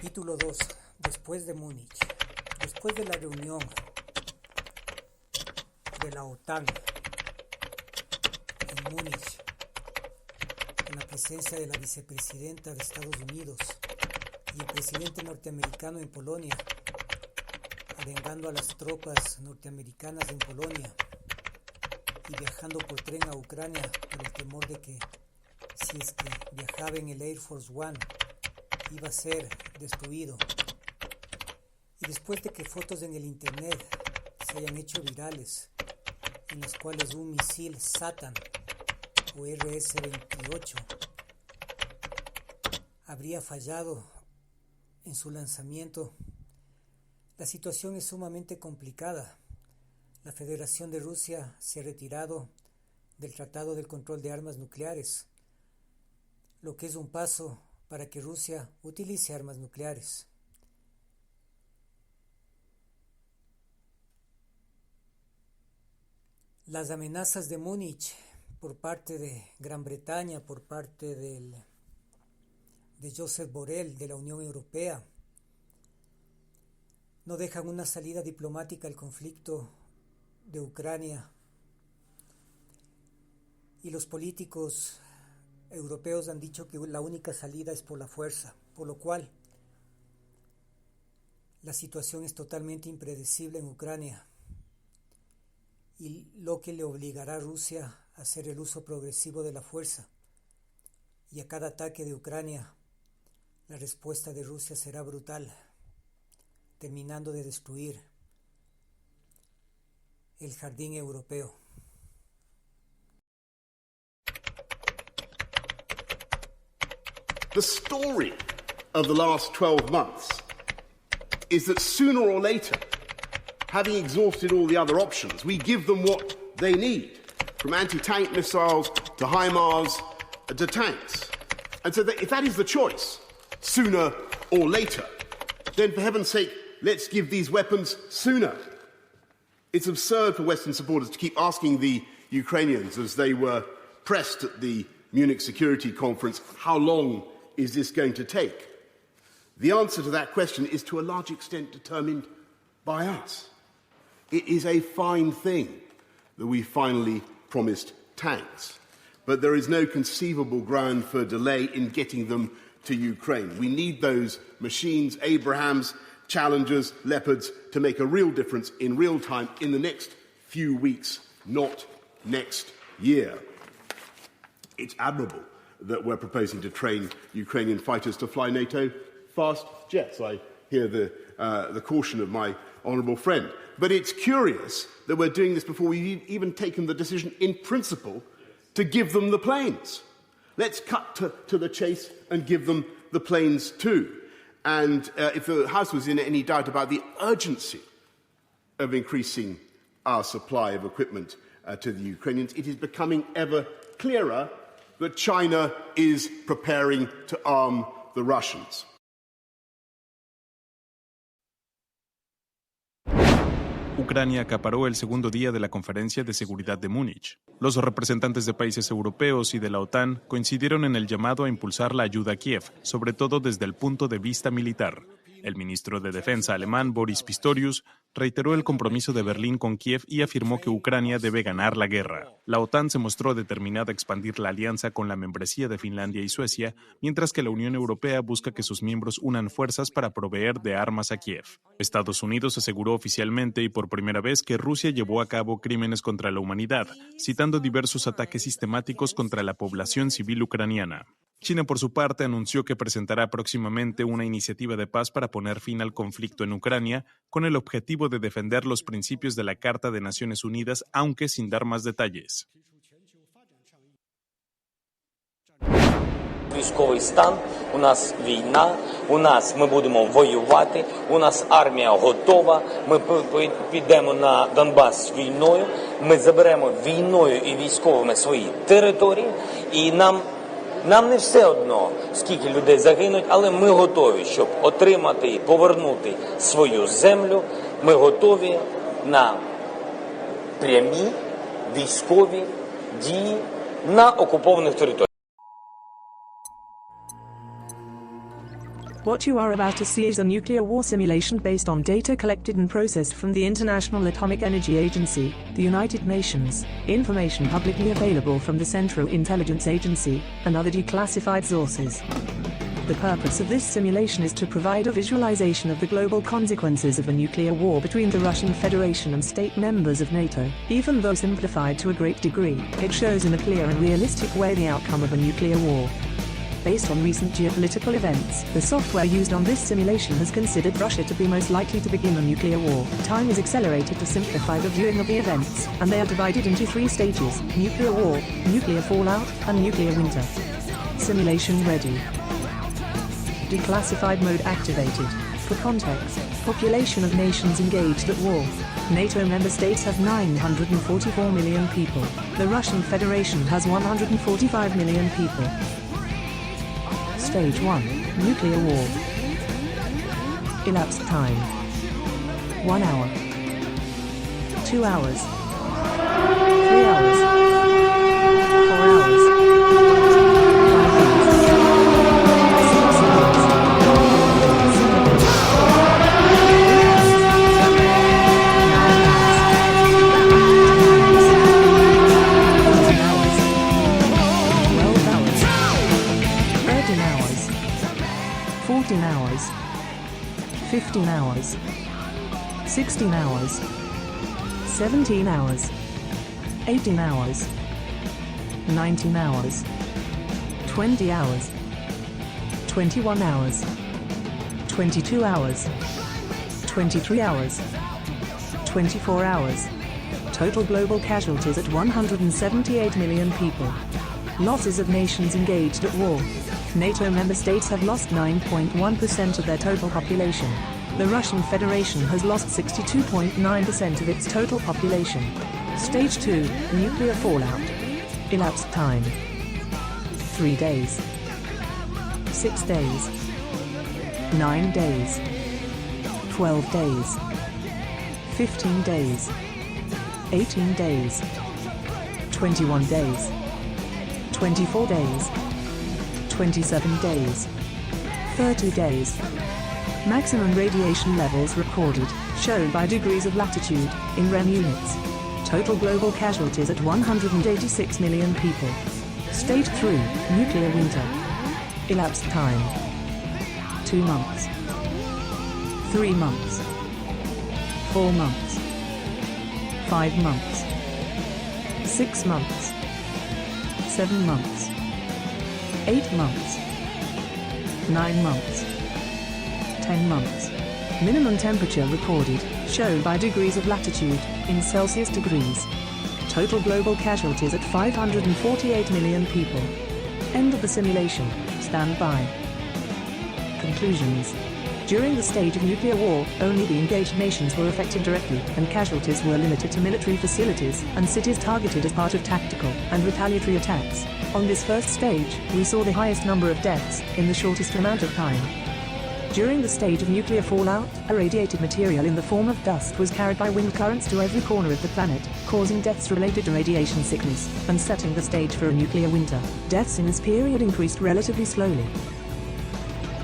Capítulo 2. Después de Múnich. Después de la reunión de la OTAN en Múnich, en la presencia de la vicepresidenta de Estados Unidos y el presidente norteamericano en Polonia, arengando a las tropas norteamericanas en Polonia y viajando por tren a Ucrania por el temor de que, si es que viajaba en el Air Force One, iba a ser destruido. Y después de que fotos en el internet se hayan hecho virales, en las cuales un misil Satan o RS-28 habría fallado en su lanzamiento, la situación es sumamente complicada. La Federación de Rusia se ha retirado del Tratado del Control de Armas Nucleares, lo que es un paso para que Rusia utilice armas nucleares. Las amenazas de Múnich por parte de Gran Bretaña, por parte de Josep Borrell, de la Unión Europea, no dejan una salida diplomática al conflicto de Ucrania, y los políticos europeos han dicho que la única salida es por la fuerza, por lo cual la situación es totalmente impredecible en Ucrania, y lo que le obligará a Rusia a hacer el uso progresivo de la fuerza, y a cada ataque de Ucrania la respuesta de Rusia será brutal, terminando de destruir el jardín europeo. The story of the last 12 months is that sooner or later, having exhausted all the other options, we give them what they need, from anti-tank missiles to HIMARS to tanks. And so if that is the choice, sooner or later, then for heaven's sake, let's give these weapons sooner. It's absurd for Western supporters to keep asking the Ukrainians, as they were pressed at the Munich Security Conference, how long is this going to take? The answer to that question is to a large extent determined by us. It is a fine thing that we finally promised tanks, but there is no conceivable ground for delay in getting them to Ukraine. We need those machines, Abrahams, Challengers, Leopards, to make a real difference in real time in the next few weeks, not next year. It's admirable that we're proposing to train Ukrainian fighters to fly NATO fast jets. I hear the caution of my honourable friend. But it's curious that we're doing this before we've even taken the decision in principle to give them the planes. Let's cut to the chase and give them the planes too. And if the House was in any doubt about the urgency of increasing our supply of equipment to the Ukrainians, it is becoming ever clearer that China is preparing to arm the Russians. Ucrania acaparó el segundo día de la Conferencia de Seguridad de Múnich. Los representantes de países europeos y de la OTAN coincidieron en el llamado a impulsar la ayuda a Kiev, sobre todo desde el punto de vista militar. El ministro de Defensa alemán, Boris Pistorius, reiteró el compromiso de Berlín con Kiev y afirmó que Ucrania debe ganar la guerra. La OTAN se mostró determinada a expandir la alianza con la membresía de Finlandia y Suecia, mientras que la Unión Europea busca que sus miembros unan fuerzas para proveer de armas a Kiev. Estados Unidos aseguró oficialmente y por primera vez que Rusia llevó a cabo crímenes contra la humanidad, citando diversos ataques sistemáticos contra la población civil ucraniana. China, por su parte, anunció que presentará próximamente una iniciativa de paz para poner fin al conflicto en Ucrania, con el objetivo de defender los principios de la Carta de Naciones Unidas, aunque sin dar más detalles. Військовий стан, у нас війна, ми будемо воювати, у нас армія готова, ми підемо на Донбас з війною, ми заберемо війною і військовими свої території, і нам не все одно, скільки людей загинуть, але ми готові, щоб отримати і повернути свою землю, ми готові на прямі військові дії на окупованих територіях. What you are about to see is a nuclear war simulation based on data collected and processed from the International Atomic Energy Agency, the United Nations, information publicly available from the Central Intelligence Agency, and other declassified sources. The purpose of this simulation is to provide a visualization of the global consequences of a nuclear war between the Russian Federation and state members of NATO. Even though simplified to a great degree, it shows in a clear and realistic way the outcome of a nuclear war. Based on recent geopolitical events, the software used on this simulation has considered Russia to be most likely to begin a nuclear war. Time is accelerated to simplify the viewing of the events, and they are divided into 3 stages: nuclear war, nuclear fallout, and nuclear winter. Simulation ready. Declassified mode activated. For context, population of nations engaged at war. NATO member states have 944 million people. The Russian Federation has 145 million people. Stage 1. Nuclear war. Elapsed time: 1 hour, 2 hours, 3 hours, 4 hours, 14 hours, 15 hours, 16 hours, 17 hours, 18 hours, 19 hours, 20 hours, 21 hours, 22 hours, 23 hours, 24 hours. Total global casualties at 178 million people. Losses of nations engaged at war. NATO member states have lost 9.1% of their total population. The Russian Federation has lost 62.9% of its total population. Stage 2, nuclear fallout. Elapsed time: 3 days, 6 days, 9 days, 12 days, 15 days, 18 days, 21 days, 24 days, 27 days, 30 days. Maximum radiation levels recorded, shown by degrees of latitude, in Rem units. Total global casualties at 186 million people. Stage 3, nuclear winter. Elapsed time: 2 months, 3 months, 4 months, 5 months, 6 months, 7 months, 8 months, 9 months, 10 months. Minimum temperature recorded, shown by degrees of latitude, in Celsius degrees. Total global casualties at 548 million people. End of the simulation. Stand by. Conclusions. During the stage of nuclear war, only the engaged nations were affected directly, and casualties were limited to military facilities and cities targeted as part of tactical and retaliatory attacks. On this first stage, we saw the highest number of deaths in the shortest amount of time. During the stage of nuclear fallout, irradiated material in the form of dust was carried by wind currents to every corner of the planet, causing deaths related to radiation sickness, and setting the stage for a nuclear winter. Deaths in this period increased relatively slowly.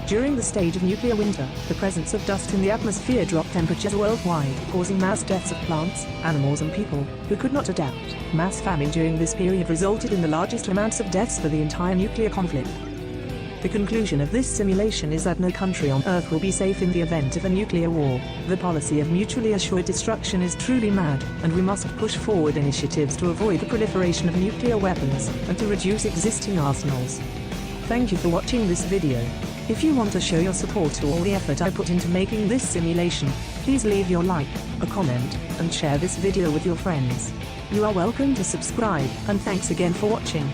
During the stage of nuclear winter, the presence of dust in the atmosphere dropped temperatures worldwide, causing mass deaths of plants, animals and people, who could not adapt. Mass famine during this period resulted in the largest amounts of deaths for the entire nuclear conflict. The conclusion of this simulation is that no country on Earth will be safe in the event of a nuclear war. The policy of mutually assured destruction is truly mad, and we must push forward initiatives to avoid the proliferation of nuclear weapons, and to reduce existing arsenals. Thank you for watching this video. If you want to show your support to all the effort I put into making this simulation, please leave your like, a comment, and share this video with your friends. You are welcome to subscribe, and thanks again for watching.